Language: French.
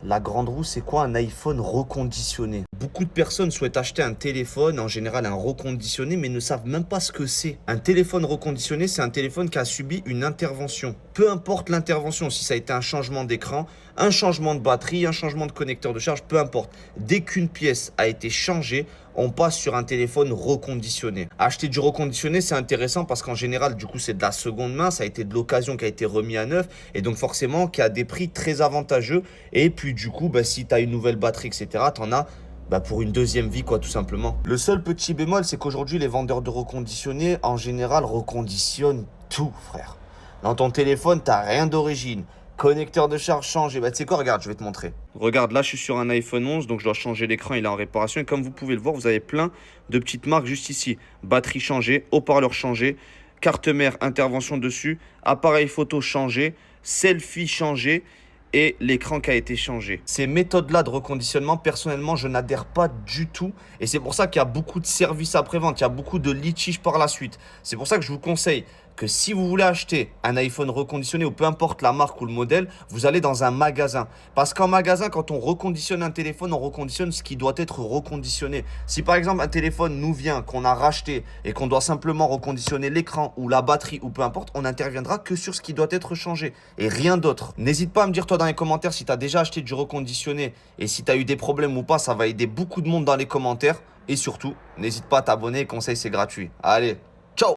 La grande roue, c'est quoi un iPhone reconditionné? Beaucoup de personnes souhaitent acheter un téléphone, en général un reconditionné, mais ne savent même pas ce que c'est. Un téléphone reconditionné, c'est un téléphone qui a subi une intervention. Peu importe l'intervention, si ça a été un changement d'écran, un changement de batterie, un changement de connecteur de charge, peu importe. Dès qu'une pièce a été changée, on passe sur un téléphone reconditionné. Acheter du reconditionné, c'est intéressant parce qu'en général, du coup, c'est de la seconde main, ça a été de l'occasion qui a été remis à neuf et donc forcément qui a des prix très avantageux. Et puis du coup, si tu as une nouvelle batterie, etc., tu en as pour une deuxième vie, quoi, tout simplement. Le seul petit bémol, c'est qu'aujourd'hui, les vendeurs de reconditionnés, en général, reconditionnent tout, frère. Dans ton téléphone, tu n'as rien d'origine. Connecteur de charge changé. Tu sais quoi, regarde, je vais te montrer. Regarde, là, je suis sur un iPhone 11, donc je dois changer l'écran, il est en réparation. Et comme vous pouvez le voir, vous avez plein de petites marques juste ici. Batterie changée, haut-parleur changé, carte mère, intervention dessus, appareil photo changé, selfie changé et l'écran qui a été changé. Ces méthodes-là de reconditionnement, personnellement, je n'adhère pas du tout. Et c'est pour ça qu'il y a beaucoup de services après-vente, il y a beaucoup de litiges par la suite. C'est pour ça que je vous conseille que si vous voulez acheter un iPhone reconditionné ou peu importe la marque ou le modèle, vous allez dans un magasin. Parce qu'en magasin, quand on reconditionne un téléphone, on reconditionne ce qui doit être reconditionné. Si par exemple un téléphone nous vient, qu'on a racheté et qu'on doit simplement reconditionner l'écran ou la batterie ou peu importe, on n'interviendra que sur ce qui doit être changé et rien d'autre. N'hésite pas à me dire toi dans les commentaires si tu as déjà acheté du reconditionné et si tu as eu des problèmes ou pas, ça va aider beaucoup de monde dans les commentaires. Et surtout, n'hésite pas à t'abonner, conseil c'est gratuit. Allez.